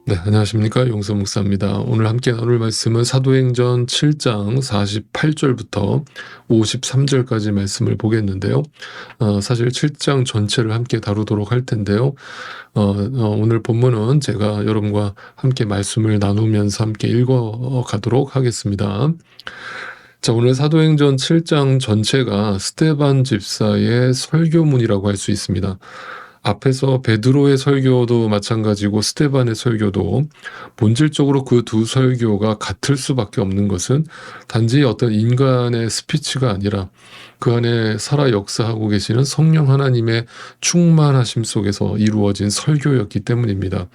네, 안녕하십니까. 용서 목사입니다. 오늘 함께 나눌 말씀은 사도행전 7장 48절부터 53절까지 말씀을 보겠는데요. 사실 7장 전체를 함께 다루도록 할 텐데요. 오늘 본문은 제가 여러분과 함께 말씀을 나누면서 함께 읽어 가도록 하겠습니다. 자, 오늘 사도행전 7장 전체가 스데반 집사의 설교문이라고 할 수 있습니다. 앞에서 베드로의 설교도 마찬가지고 스데반의 설교도 본질적으로 그 두 설교가 같을 수밖에 없는 것은 단지 어떤 인간의 스피치가 아니라 그 안에 살아 역사하고 계시는 성령 하나님의 충만하심 속에서 이루어진 설교였기 때문입니다.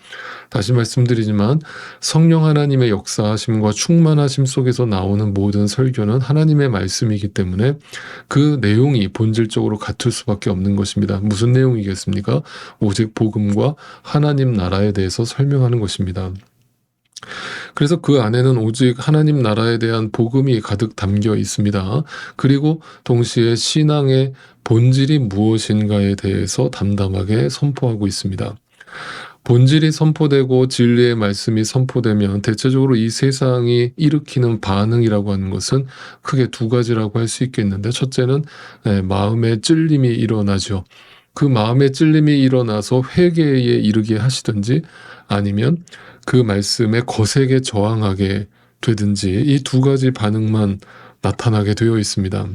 다시 말씀드리지만 성령 하나님의 역사하심과 충만하심 속에서 나오는 모든 설교는 하나님의 말씀이기 때문에 그 내용이 본질적으로 같을 수밖에 없는 것입니다. 무슨 내용이겠습니까? 오직 복음과 하나님 나라에 대해서 설명하는 것입니다. 그래서 그 안에는 오직 하나님 나라에 대한 복음이 가득 담겨 있습니다. 그리고 동시에 신앙의 본질이 무엇인가에 대해서 담담하게 선포하고 있습니다. 본질이 선포되고 진리의 말씀이 선포되면 대체적으로 이 세상이 일으키는 반응이라고 하는 것은 크게 두 가지라고 할 수 있겠는데, 첫째는 마음의 찔림이 일어나죠. 그 마음의 찔림이 일어나서 회개에 이르게 하시든지 아니면 그 말씀에 거세게 저항하게 되든지, 이 두 가지 반응만 나타나게 되어 있습니다.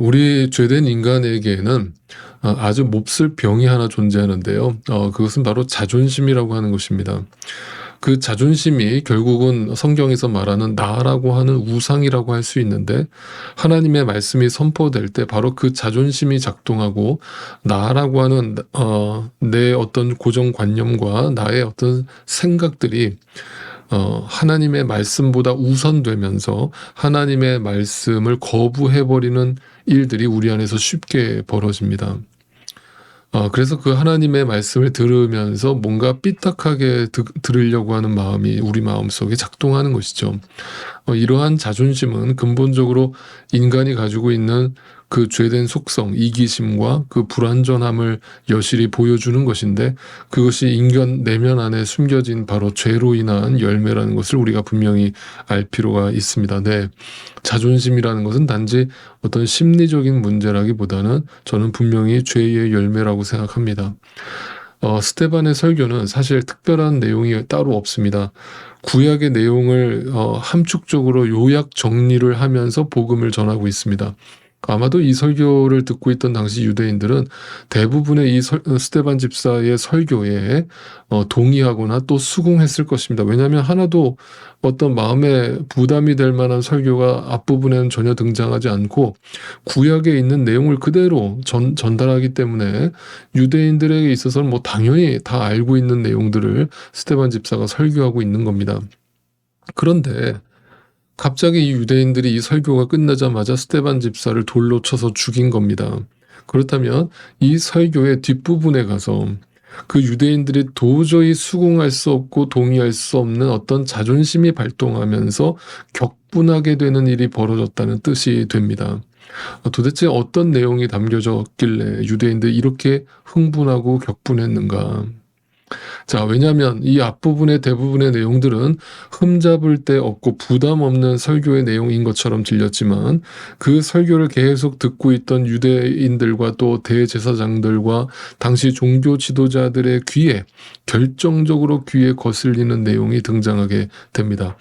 우리 죄된 인간에게는 아주 몹쓸 병이 하나 존재하는데요. 그것은 바로 자존심이라고 하는 것입니다. 그 자존심이 결국은 성경에서 말하는 나라고 하는 우상이라고 할 수 있는데, 하나님의 말씀이 선포될 때 바로 그 자존심이 작동하고 나라고 하는 내 어떤 고정관념과 나의 어떤 생각들이 하나님의 말씀보다 우선되면서 하나님의 말씀을 거부해버리는 일들이 우리 안에서 쉽게 벌어집니다. 그래서 그 하나님의 말씀을 들으면서 뭔가 삐딱하게 들으려고 하는 마음이 우리 마음속에 작동하는 것이죠. 이러한 자존심은 근본적으로 인간이 가지고 있는 그 죄된 속성, 이기심과 그 불완전함을 여실히 보여주는 것인데, 그것이 인간 내면 안에 숨겨진 바로 죄로 인한 열매라는 것을 우리가 분명히 알 필요가 있습니다. 네, 자존심이라는 것은 단지 어떤 심리적인 문제라기보다는 저는 분명히 죄의 열매라고 생각합니다. 스데반의 설교는 사실 특별한 내용이 따로 없습니다. 구약의 내용을 함축적으로 요약 정리를 하면서 복음을 전하고 있습니다. 아마도 이 설교를 듣고 있던 당시 유대인들은 대부분의 이 스데반 집사의 설교에 동의하거나 또 수긍했을 것입니다. 왜냐하면 하나도 어떤 마음에 부담이 될 만한 설교가 앞부분에는 전혀 등장하지 않고 구약에 있는 내용을 그대로 전달하기 때문에 유대인들에게 있어서는 뭐 당연히 다 알고 있는 내용들을 스데반 집사가 설교하고 있는 겁니다. 그런데 갑자기 이 유대인들이 이 설교가 끝나자마자 스데반 집사를 돌로 쳐서 죽인 겁니다. 그렇다면 이 설교의 뒷부분에 가서 그 유대인들이 도저히 수긍할 수 없고 동의할 수 없는 어떤 자존심이 발동하면서 격분하게 되는 일이 벌어졌다는 뜻이 됩니다. 도대체 어떤 내용이 담겨졌길래 유대인들이 이렇게 흥분하고 격분했는가? 자, 왜냐하면 이 앞부분의 대부분의 내용들은 흠잡을 데 없고 부담 없는 설교의 내용인 것처럼 들렸지만, 그 설교를 계속 듣고 있던 유대인들과 또 대제사장들과 당시 종교 지도자들의 귀에, 결정적으로 귀에 거슬리는 내용이 등장하게 됩니다.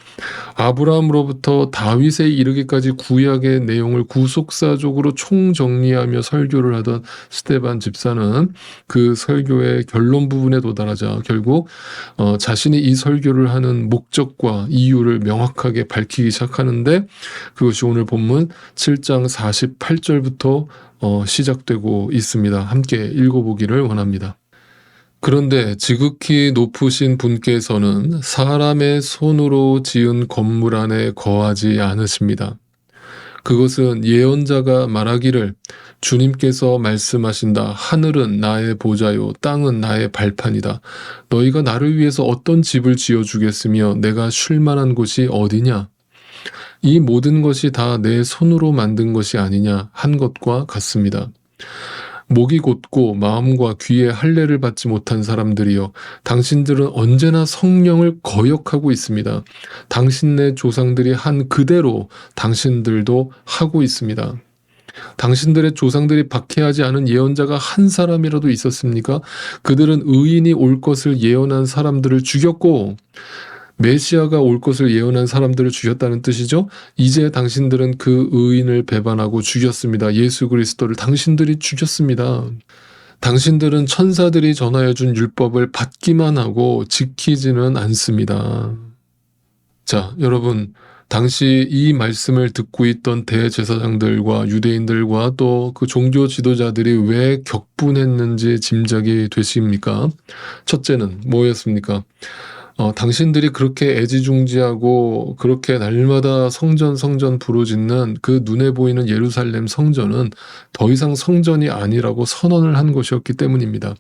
아브라함으로부터 다윗에 이르기까지 구약의 내용을 구속사적으로 총정리하며 설교를 하던 스데반 집사는 그 설교의 결론 부분에 도달하자 결국 자신이 이 설교를 하는 목적과 이유를 명확하게 밝히기 시작하는데, 그것이 오늘 본문 7장 48절부터 시작되고 있습니다. 함께 읽어보기를 원합니다. 그런데 지극히 높으신 분께서는 사람의 손으로 지은 건물 안에 거하지 않으십니다. 그것은 예언자가 말하기를 주님께서 말씀하신다. 하늘은 나의 보좌요 땅은 나의 발판이다. 너희가 나를 위해서 어떤 집을 지어주겠으며 내가 쉴 만한 곳이 어디냐? 이 모든 것이 다 내 손으로 만든 것이 아니냐 한 것과 같습니다. 목이 곧고 마음과 귀에 할례를 받지 못한 사람들이여, 당신들은 언제나 성령을 거역하고 있습니다. 당신네 조상들이 한 그대로 당신들도 하고 있습니다. 당신들의 조상들이 박해하지 않은 예언자가 한 사람이라도 있었습니까? 그들은 의인이 올 것을 예언한 사람들을 죽였고, 메시아가 올 것을 예언한 사람들을 죽였다는 뜻이죠. 이제 당신들은 그 의인을 배반하고 죽였습니다. 예수 그리스도를 당신들이 죽였습니다. 당신들은 천사들이 전하여 준 율법을 받기만 하고 지키지는 않습니다. 자, 여러분, 당시 이 말씀을 듣고 있던 대제사장들과 유대인들과 또 그 종교 지도자들이 왜 격분했는지 짐작이 되십니까? 첫째는 뭐였습니까? 당신들이 그렇게 애지중지하고 그렇게 날마다 성전 부르짖는 그 눈에 보이는 예루살렘 성전은 더 이상 성전이 아니라고 선언을 한 것이었기 때문입니다.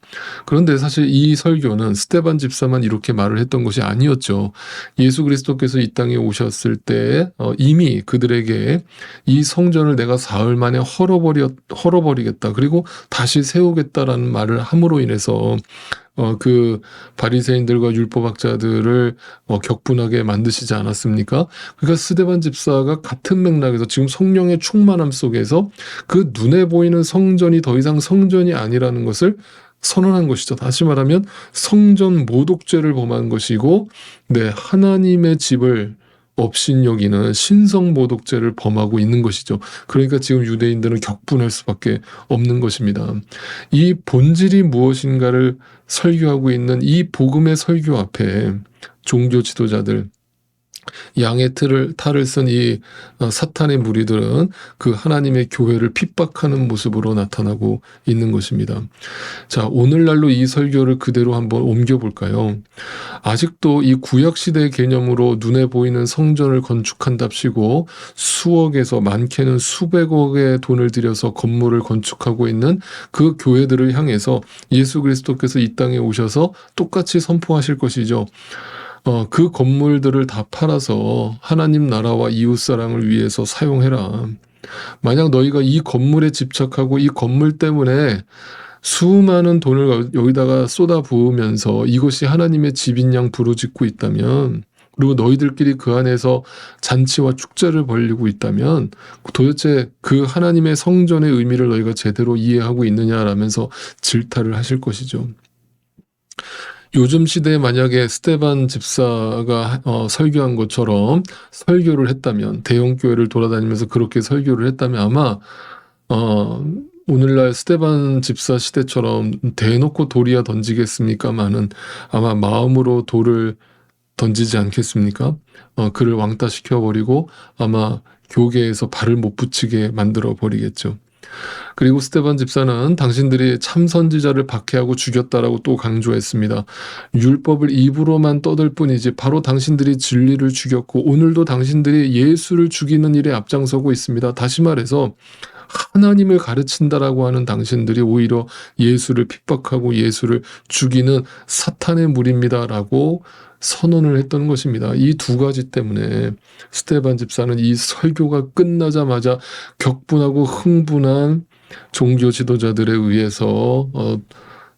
그런데 사실 이 설교는 스데반 집사만 이렇게 말을 했던 것이 아니었죠. 예수 그리스도께서 이 땅에 오셨을 때 이미 그들에게 이 성전을 내가 사흘 만에 헐어버리겠다, 그리고 다시 세우겠다라는 말을 함으로 인해서 그 바리새인들과 율법학자들을 격분하게 만드시지 않았습니까? 그러니까 스데반 집사가 같은 맥락에서 지금 성령의 충만함 속에서 그 눈에 보이는 성전이 더 이상 성전이 아니라는 것을 선언한 것이죠. 다시 말하면 성전 모독죄를 범한 것이고, 하나님의 집을 업신여기는 신성모독죄를 범하고 있는 것이죠. 그러니까 지금 유대인들은 격분할 수밖에 없는 것입니다. 이 본질이 무엇인가를 설교하고 있는 이 복음의 설교 앞에 종교 지도자들, 양의 탈을 쓴 이 사탄의 무리들은 그 하나님의 교회를 핍박하는 모습으로 나타나고 있는 것입니다. 자, 오늘날로 이 설교를 그대로 한번 옮겨볼까요? 아직도 이 구약시대의 개념으로 눈에 보이는 성전을 건축한답시고 수억에서 많게는 수백억의 돈을 들여서 건물을 건축하고 있는 그 교회들을 향해서 예수 그리스도께서 이 땅에 오셔서 똑같이 선포하실 것이죠. 그 건물들을 다 팔아서 하나님 나라와 이웃사랑을 위해서 사용해라. 만약 너희가 이 건물에 집착하고 이 건물 때문에 수많은 돈을 여기다가 쏟아부으면서 이것이 하나님의 집인 양 부르짖고 있다면, 그리고 너희들끼리 그 안에서 잔치와 축제를 벌이고 있다면 도대체 그 하나님의 성전의 의미를 너희가 제대로 이해하고 있느냐라면서 질타를 하실 것이죠. 요즘 시대에 만약에 스데반 집사가 설교한 것처럼 설교를 했다면, 대형교회를 돌아다니면서 그렇게 설교를 했다면 아마 오늘날 스데반 집사 시대처럼 대놓고 돌이야 던지겠습니까마는 아마 마음으로 돌을 던지지 않겠습니까? 그를 왕따시켜버리고 아마 교계에서 발을 못 붙이게 만들어 버리겠죠. 그리고 스데반 집사는 당신들이 참 선지자를 박해하고 죽였다라고 또 강조했습니다. 율법을 입으로만 떠들 뿐이지 바로 당신들이 진리를 죽였고 오늘도 당신들이 예수를 죽이는 일에 앞장서고 있습니다. 다시 말해서 하나님을 가르친다라고 하는 당신들이 오히려 예수를 핍박하고 예수를 죽이는 사탄의 무리입니다라고 선언을 했던 것입니다. 이 두 가지 때문에 스데반 집사는 이 설교가 끝나자마자 격분하고 흥분한 종교 지도자들에 의해서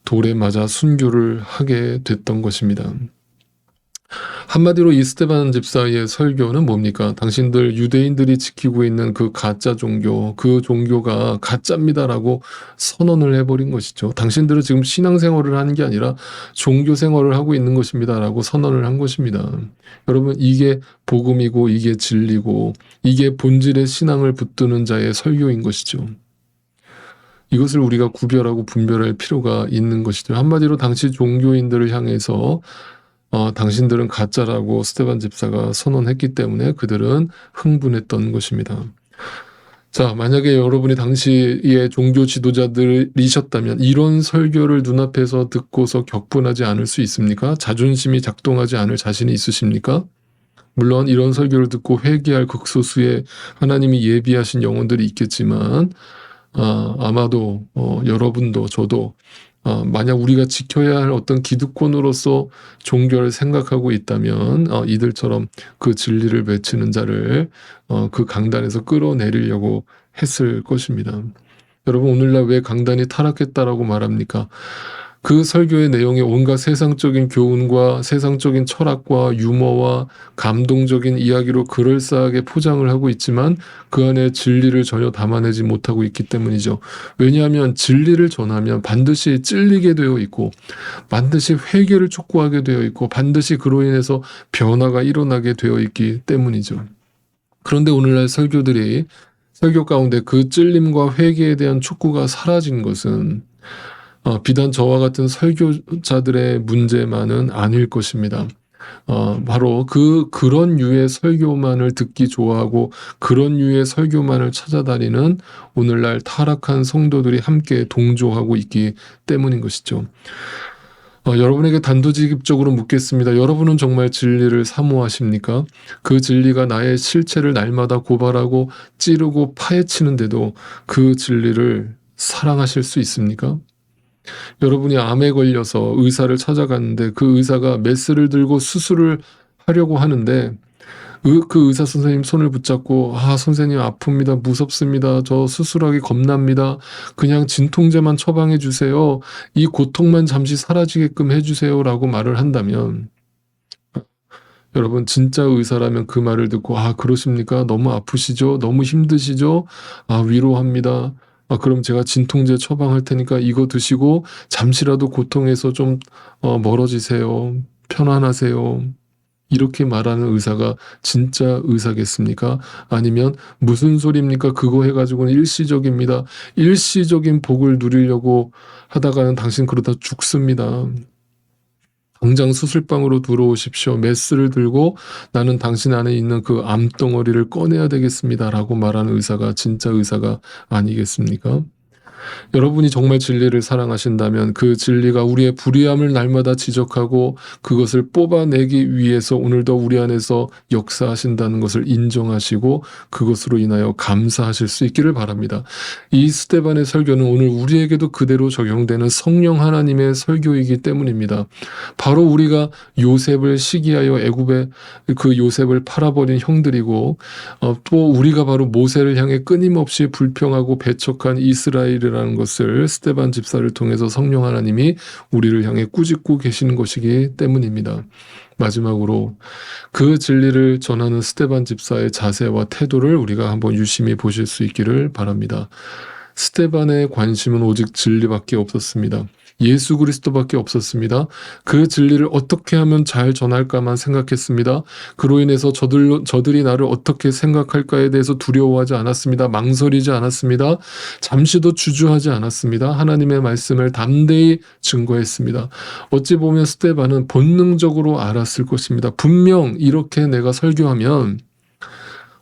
돌에 맞아 순교를 하게 됐던 것입니다. 한마디로 이 스데반 집사의 설교는 뭡니까? 당신들 유대인들이 지키고 있는 그 가짜 종교, 그 종교가 가짜입니다라고 선언을 해버린 것이죠. 당신들은 지금 신앙생활을 하는 게 아니라 종교생활을 하고 있는 것입니다라고 선언을 한 것입니다. 여러분, 이게 복음이고 이게 진리고 이게 본질의 신앙을 붙드는 자의 설교인 것이죠. 이것을 우리가 구별하고 분별할 필요가 있는 것이죠. 한마디로 당시 종교인들을 향해서 당신들은 가짜라고 스데반 집사가 선언했기 때문에 그들은 흥분했던 것입니다. 자, 만약에 여러분이 당시의 종교 지도자들이셨다면 이런 설교를 눈앞에서 듣고서 격분하지 않을 수 있습니까? 자존심이 작동하지 않을 자신이 있으십니까? 물론 이런 설교를 듣고 회개할 극소수의 하나님이 예비하신 영혼들이 있겠지만 아마도 여러분도 저도 만약 우리가 지켜야 할 어떤 기득권으로서 종교를 생각하고 있다면 이들처럼 그 진리를 외치는 자를 그 강단에서 끌어내리려고 했을 것입니다. 여러분 오늘날 왜 강단이 타락했다라고 말합니까? 그 설교의 내용에 온갖 세상적인 교훈과 세상적인 철학과 유머와 감동적인 이야기로 그럴싸하게 포장을 하고 있지만 그 안에 진리를 전혀 담아내지 못하고 있기 때문이죠. 왜냐하면 진리를 전하면 반드시 찔리게 되어 있고 반드시 회개를 촉구하게 되어 있고 반드시 그로 인해서 변화가 일어나게 되어 있기 때문이죠. 그런데 오늘날 설교들이 설교 가운데 그 찔림과 회개에 대한 촉구가 사라진 것은 비단 저와 같은 설교자들의 문제만은 아닐 것입니다. 바로 그런 류의 설교만을 듣기 좋아하고 그런 류의 설교만을 찾아다니는 오늘날 타락한 성도들이 함께 동조하고 있기 때문인 것이죠. 여러분에게 단도직입적으로 묻겠습니다. 여러분은 정말 진리를 사모하십니까? 그 진리가 나의 실체를 날마다 고발하고 찌르고 파헤치는데도 그 진리를 사랑하실 수 있습니까? 여러분이 암에 걸려서 의사를 찾아갔는데 그 의사가 메스를 들고 수술을 하려고 하는데 그 의사 선생님 손을 붙잡고 선생님 아픕니다. 무섭습니다. 저 수술하기 겁납니다. 그냥 진통제만 처방해 주세요. 이 고통만 잠시 사라지게끔 해주세요 라고 말을 한다면 여러분 진짜 의사라면 그 말을 듣고 그러십니까? 너무 아프시죠? 너무 힘드시죠? 위로합니다. 그럼 제가 진통제 처방할 테니까 이거 드시고 잠시라도 고통에서 좀 멀어지세요. 편안하세요. 이렇게 말하는 의사가 진짜 의사겠습니까? 아니면 무슨 소리입니까? 그거 해가지고는 일시적입니다. 일시적인 복을 누리려고 하다가는 당신 그러다 죽습니다. 당장 수술방으로 들어오십시오. 메스를 들고 나는 당신 안에 있는 그 암덩어리를 꺼내야 되겠습니다. 라고 말하는 의사가 진짜 의사가 아니겠습니까? 여러분이 정말 진리를 사랑하신다면 그 진리가 우리의 불의함을 날마다 지적하고 그것을 뽑아내기 위해서 오늘도 우리 안에서 역사하신다는 것을 인정하시고 그것으로 인하여 감사하실 수 있기를 바랍니다. 이 스데반의 설교는 오늘 우리에게도 그대로 적용되는 성령 하나님의 설교이기 때문입니다. 바로 우리가 요셉을 시기하여 애굽에 그 요셉을 팔아버린 형들이고 또 우리가 바로 모세를 향해 끊임없이 불평하고 배척한 이스라엘이라는 것을 스데반 집사를 통해서 성령 하나님이 우리를 향해 꾸짖고 계시는 것이기 때문입니다. 마지막으로 그 진리를 전하는 스데반 집사의 자세와 태도를 우리가 한번 유심히 보실 수 있기를 바랍니다. 스데반의 관심은 오직 진리밖에 없었습니다. 예수 그리스도밖에 없었습니다. 그 진리를 어떻게 하면 잘 전할까만 생각했습니다. 그로 인해서 저들이 나를 어떻게 생각할까에 대해서 두려워하지 않았습니다. 망설이지 않았습니다. 잠시도 주저하지 않았습니다. 하나님의 말씀을 담대히 증거했습니다. 어찌 보면 스데반은 본능적으로 알았을 것입니다. 분명 이렇게 내가 설교하면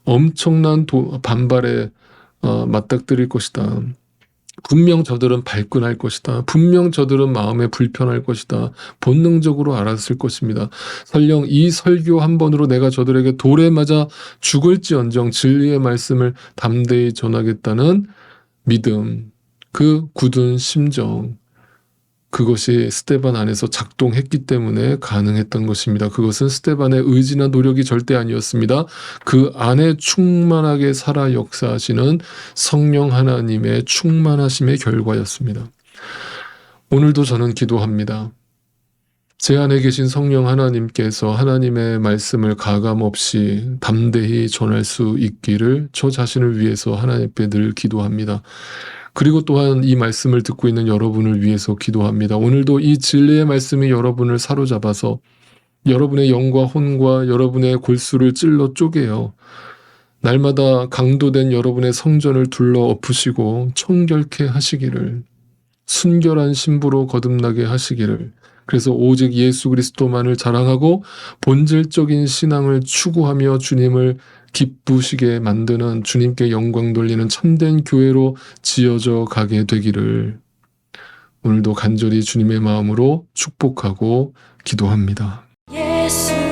엄청난 반발에 맞닥뜨릴 것이다. 분명 저들은 발끈할 것이다. 분명 저들은 마음에 불편할 것이다. 본능적으로 알았을 것입니다. 설령 이 설교 한 번으로 내가 저들에게 돌에 맞아 죽을지언정 진리의 말씀을 담대히 전하겠다는 믿음, 그 굳은 심정, 그것이 스데반 안에서 작동했기 때문에 가능했던 것입니다. 그것은 스데반의 의지나 노력이 절대 아니었습니다. 그 안에 충만하게 살아 역사하시는 성령 하나님의 충만하심의 결과였습니다. 오늘도 저는 기도합니다. 제 안에 계신 성령 하나님께서 하나님의 말씀을 가감없이 담대히 전할 수 있기를 저 자신을 위해서 하나님께 늘 기도합니다. 그리고 또한 이 말씀을 듣고 있는 여러분을 위해서 기도합니다. 오늘도 이 진리의 말씀이 여러분을 사로잡아서 여러분의 영과 혼과 여러분의 골수를 찔러 쪼개요. 날마다 강도된 여러분의 성전을 둘러 엎으시고 청결케 하시기를, 순결한 신부로 거듭나게 하시기를, 그래서 오직 예수 그리스도만을 자랑하고 본질적인 신앙을 추구하며 주님을 기쁘시게 만드는, 주님께 영광 돌리는 참된 교회로 지어져 가게 되기를 오늘도 간절히 주님의 마음으로 축복하고 기도합니다. 예수의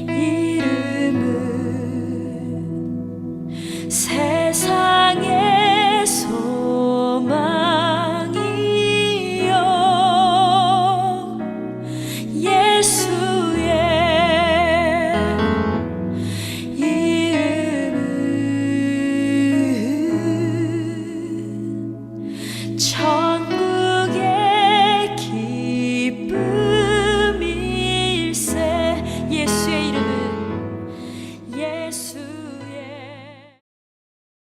이름은 세상의 소망이요 예수의 이름은 예수